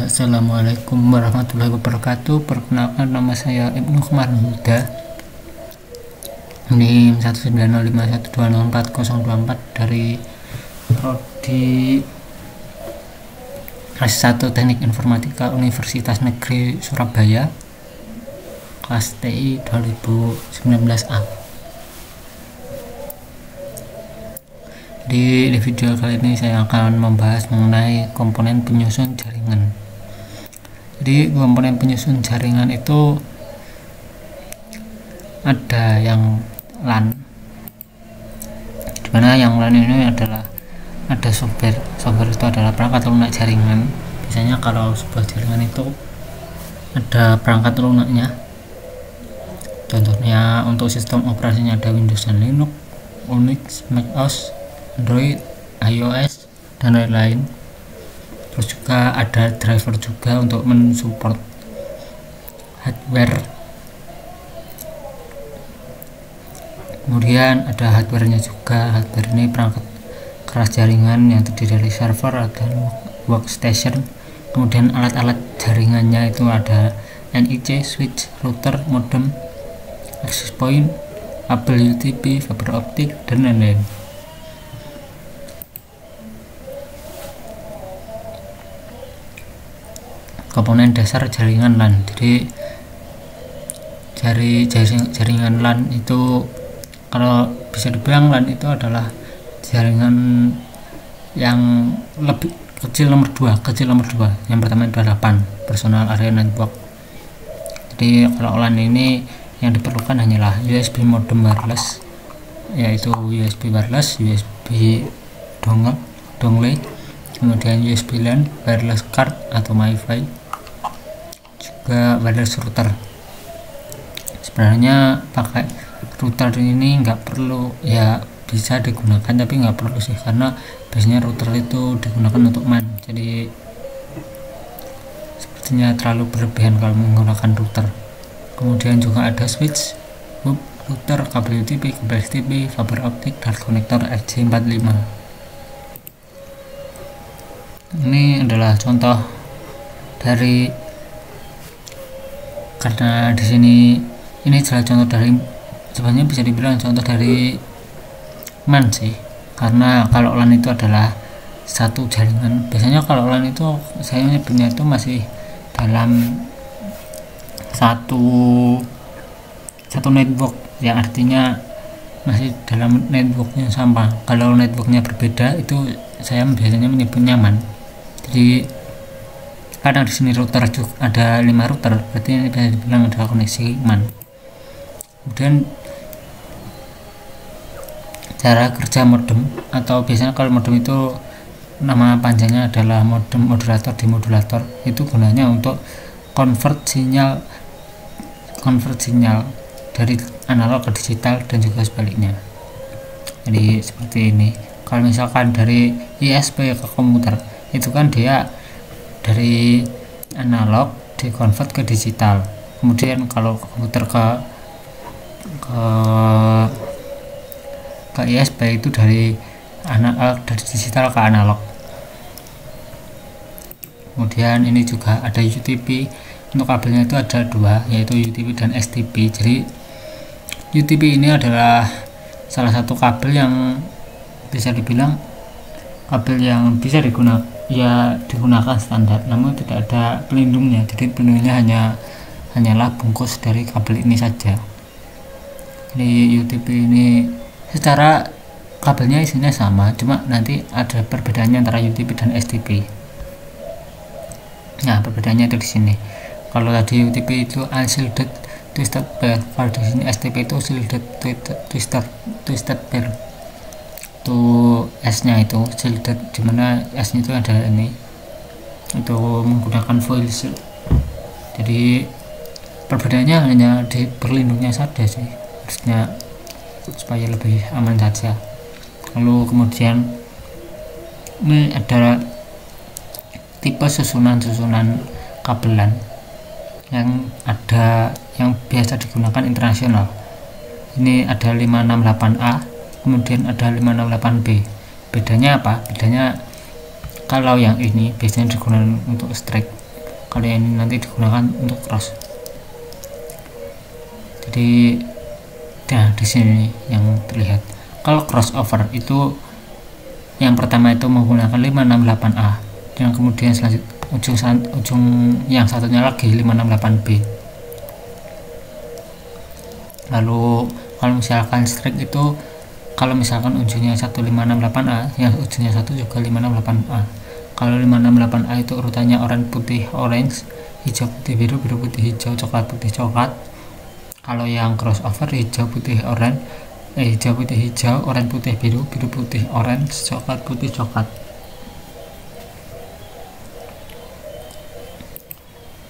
Assalamualaikum warahmatullahi wabarakatuh. Perkenalkan, nama saya Ibnu Khamar Huda, NIM 19051204024 dari Prodi S1 Teknik Informatika Universitas Negeri Surabaya, kelas TI 2019A. Di video kali ini saya akan membahas mengenai komponen penyusun jaringan. Jadi komponen penyusun jaringan itu ada yang LAN, dimana yang LAN ini adalah ada software itu adalah perangkat lunak jaringan. Biasanya kalau sebuah jaringan itu ada perangkat lunaknya, contohnya untuk sistem operasinya ada Windows dan Linux, Unix, macOS, Android, iOS, dan lain-lain. Terus juga ada driver juga untuk mensupport hardware. Kemudian ada hardwarenya juga. Hardware ini perangkat keras jaringan yang terdiri dari server dan workstation. Kemudian alat-alat jaringannya itu ada NIC, switch, router, modem, access point, kabel UTP, fiber optik, dan lain-lain. Komponen dasar jaringan LAN. Jadi jaringan LAN itu, kalau bisa dibilang LAN itu adalah jaringan yang lebih kecil nomor 2. Yang pertama itu adalah PAN, Personal Area Network. Jadi kalau LAN ini yang diperlukan hanyalah USB modem wireless, yaitu USB wireless, USB dongle, kemudian USB LAN, wireless card atau MiFi, juga wireless router. Sebenarnya pakai router ini nggak perlu, ya bisa digunakan tapi nggak perlu sih, karena biasanya router itu digunakan untuk MAN, jadi sepertinya terlalu berlebihan kalau menggunakan router. Kemudian juga ada switch, hub, router, kabel UTP, kabel STP, fiber optik, dan konektor RJ45. Ini adalah contoh dari, karena di sini ini adalah contoh dari, sebenarnya bisa dibilang contoh dari MAN sih, karena kalau LAN itu adalah satu jaringan. Biasanya kalau LAN itu saya nyebutnya itu masih dalam satu network, yang artinya masih dalam networknya sama. Kalau networknya berbeda itu saya biasanya menyebutnya MAN. Jadi karena di sini router juga ada 5 router, berarti ini bisa dibilang adalah koneksi MAN. Kemudian cara kerja modem, atau biasanya kalau modem itu nama panjangnya adalah modem modulator demodulator. Itu gunanya untuk convert sinyal dari analog ke digital dan juga sebaliknya. Jadi seperti ini. Kalau misalkan dari ISP ke komputer, itu kan dia dari analog dikonvert ke digital. Kemudian kalau komputer ke ISP itu dari digital ke analog. Kemudian ini juga ada UTP. Untuk kabelnya itu ada 2, yaitu UTP dan STP. Jadi UTP ini adalah salah satu kabel yang bisa dibilang kabel yang bisa digunakan standar, namun tidak ada pelindungnya. Jadi pelindungnya hanyalah bungkus dari kabel ini saja. Jadi UTP ini secara kabelnya isinya sama, cuma nanti ada perbedaannya antara UTP dan STP. Nah, perbedaannya itu di sini. Kalau tadi UTP itu unshielded twisted pair, kalau di sini STP itu shielded twisted pair. Itu S-nya itu shielded, dimana S-nya itu adalah ini, itu menggunakan foil shield. Jadi perbedaannya hanya di perlindungnya saja sih, harusnya supaya lebih aman saja. Lalu kemudian ini ada tipe susunan kabelan yang biasa digunakan internasional. Ini ada 568A, kemudian ada 568B. Bedanya apa? Bedanya kalau yang ini biasanya digunakan untuk strike, kalau yang ini nanti digunakan untuk cross. Jadi nah di sini yang terlihat kalau crossover itu yang pertama itu menggunakan 568A, dan kemudian selanjutnya ujung yang satunya lagi 568B. Lalu kalau misalkan strike itu kalau misalkan ujungnya 1568A, yang ujungnya satu juga 568A. Kalau 568A itu urutannya oranye putih orange, hijau putih biru, biru putih hijau, coklat putih coklat. Kalau yang crossover hijau putih orange, hijau putih hijau, orange putih biru, biru putih orange, coklat putih coklat.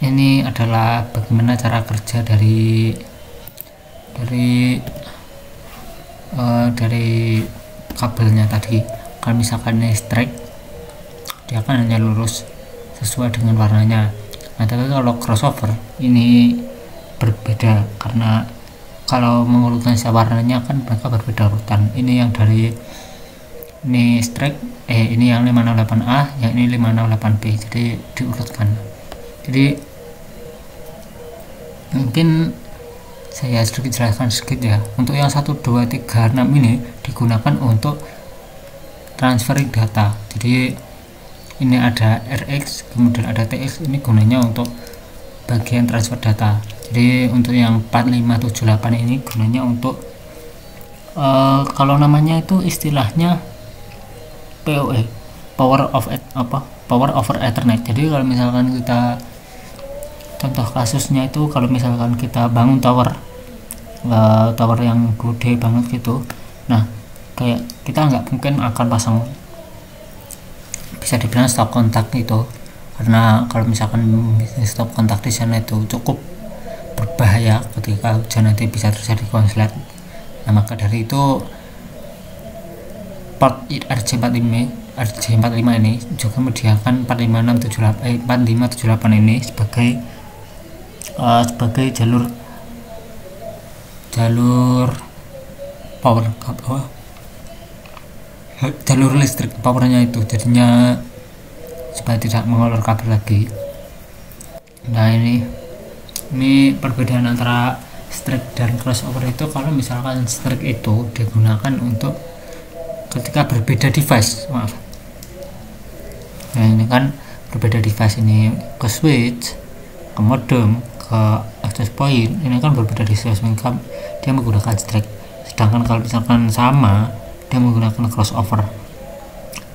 Ini adalah bagaimana cara kerja dari kabelnya tadi. Kalau misalkan ini strike, dia akan hanya lurus sesuai dengan warnanya. Nah, tapi kalau crossover ini berbeda, karena kalau mengurutkan warnanya kan mereka berbeda urutan. Ini yang dari ini strike, ini yang 568A, yang ini 568B, jadi diurutkan. Jadi mungkin saya sedikit jelaskan sedikit ya. Untuk yang 1, 2, 3, 6 ini digunakan untuk transferring data. Jadi ini ada RX, kemudian ada TX, ini gunanya untuk bagian transfer data. Jadi untuk yang 4578 ini gunanya untuk kalau namanya itu istilahnya PoE, power over Ethernet. Jadi kalau misalkan kita contoh kasusnya itu, kalau misalkan kita bangun tower yang gede banget gitu, nah kayak kita nggak mungkin akan pasang, bisa dibilang stop kontak gitu, karena kalau misalkan stop kontak di sana itu cukup berbahaya ketika hujan, nanti bisa terjadi konslet. Nah, maka dari itu port RJ45 ini juga menyediakan 4578 ini sebagai jalur power, jalur listrik powernya itu, jadinya supaya tidak mengulur kabel lagi. Nah, ini perbedaan antara strike dan crossover itu. Kalau misalkan strike itu digunakan untuk ketika berbeda device, maaf. Nah, ini kan berbeda device, ini ke switch, ke modem, ke access point, ini kan berbeda device, dia menggunakan strike. Sedangkan kalau misalkan sama, dia menggunakan crossover.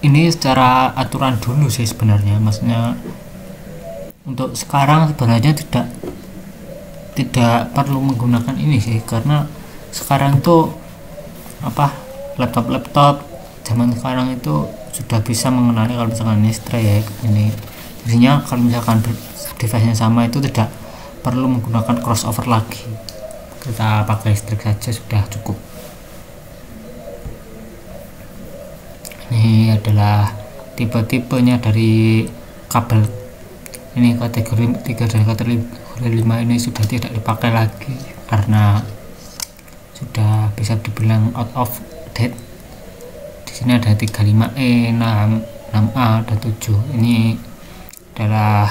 Ini secara aturan dulu sih sebenarnya, maksudnya untuk sekarang sebenarnya tidak perlu menggunakan ini sih, karena sekarang tuh laptop zaman sekarang itu sudah bisa mengenali kalau misalkan ini strike ini. Jadinya kalau misalkan device nya sama itu tidak perlu menggunakan crossover lagi, kita pakai strike saja sudah cukup. Ini adalah tipe-tipenya dari kabel. Ini kategori 3 dan kategori 5 ini sudah tidak dipakai lagi karena sudah bisa dibilang out of date. Di sini ada 35E, 6A, dan 7. Ini adalah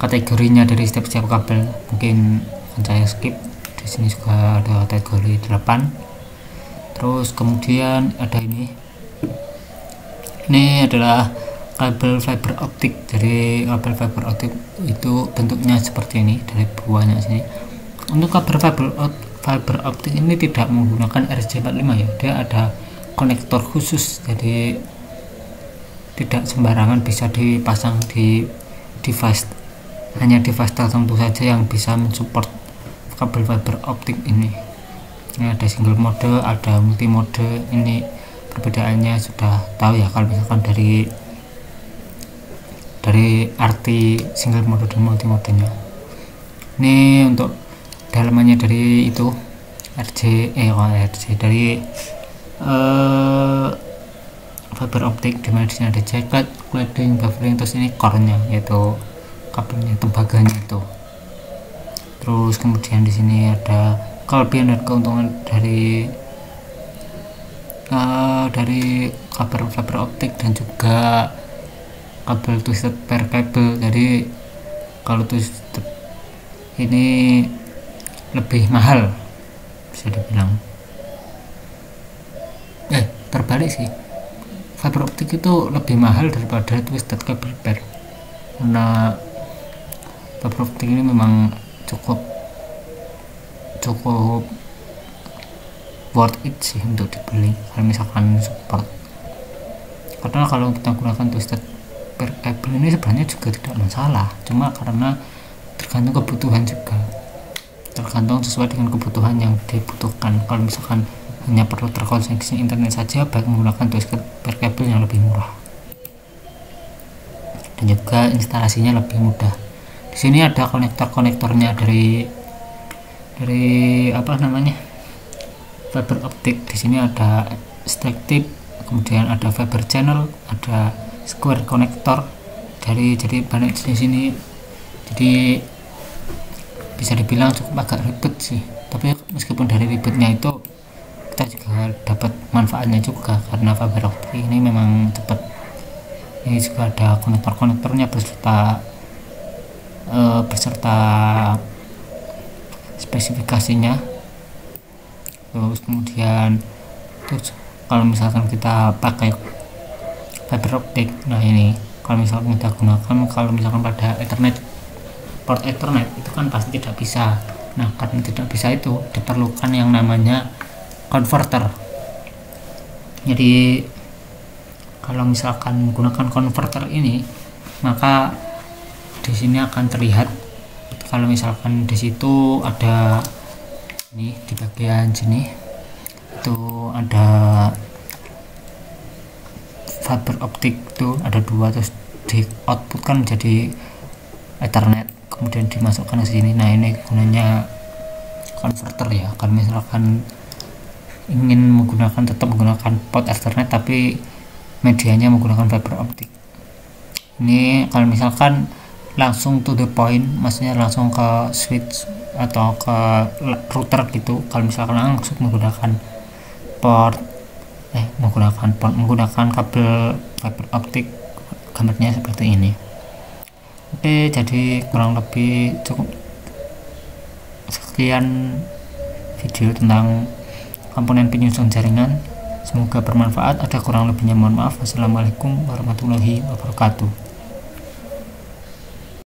kategorinya dari setiap kabel. Mungkin akan saya skip. Di sini juga ada kategori 8. Terus kemudian ada ini adalah kabel fiber optik. Jadi kabel fiber optik itu bentuknya seperti ini, dari buahnya sini. Untuk kabel fiber optik ini tidak menggunakan RJ45 ya, dia ada konektor khusus, jadi tidak sembarangan bisa dipasang di device, hanya device tertentu saja yang bisa mensupport kabel fiber optik ini. Ini ada single mode, ada multi mode. Ini perbedaannya sudah tahu ya kalau misalkan dari arti single mode dan multi modenya. Ini untuk dalamannya dari itu RJ dari fiber optik, dimana disini ada jacket, cladding, buffering, terus ini core-nya yaitu kabelnya, tembaganya itu. Terus kemudian di sini ada kelebihan dan keuntungan dari kabel fiber optik dan juga kabel twisted pair cable. Jadi kalau two step ini lebih mahal bisa dibilang. Terbalik sih, fiber optik itu lebih mahal daripada twisted cable pair, karena fiber optik ini memang cukup worth it sih untuk dibeli kalau misalkan support. Karena kalau kita gunakan twisted pair cable ini sebenarnya juga tidak masalah, cuma karena tergantung kebutuhan juga, tergantung sesuai dengan kebutuhan yang dibutuhkan. Kalau misalkan hanya perlu terkoneksi internet saja, baik menggunakan twisted pair cable yang lebih murah dan juga instalasinya lebih mudah. Di sini ada konektornya dari apa namanya, fiber optik. Di sini ada stack tip, kemudian ada fiber channel, ada square konektor, jadi banyak di sini. Jadi bisa dibilang cukup agak ribet sih, tapi meskipun dari ribetnya itu kita juga dapat manfaatnya juga, karena fiber optik ini memang cepat. Ini juga ada konektornya beserta spesifikasinya. Terus kemudian kalau misalkan kita pakai fiber optik, nah ini kalau misalkan kita gunakan, kalau misalkan pada port Ethernet itu kan pasti tidak bisa. Nah, karena tidak bisa itu diperlukan yang namanya converter. Jadi kalau misalkan menggunakan converter ini, maka di sini akan terlihat kalau misalkan di situ ada ini, di bagian sini itu ada fiber optik itu ada dua, terus di output kan menjadi Ethernet, kemudian dimasukkan ke sini. Nah, ini gunanya converter ya. Kalau misalkan ingin tetap menggunakan port Ethernet tapi medianya menggunakan fiber optik, ini kalau misalkan langsung to the point, maksudnya langsung ke switch atau ke router gitu. Kalau misalkan langsung menggunakan menggunakan kabel fiber optik, gambarnya seperti ini. Oke, jadi kurang lebih cukup sekian video tentang komponen penyusun jaringan. Semoga bermanfaat. Ada kurang lebihnya mohon maaf. Wassalamualaikum warahmatullahi wabarakatuh.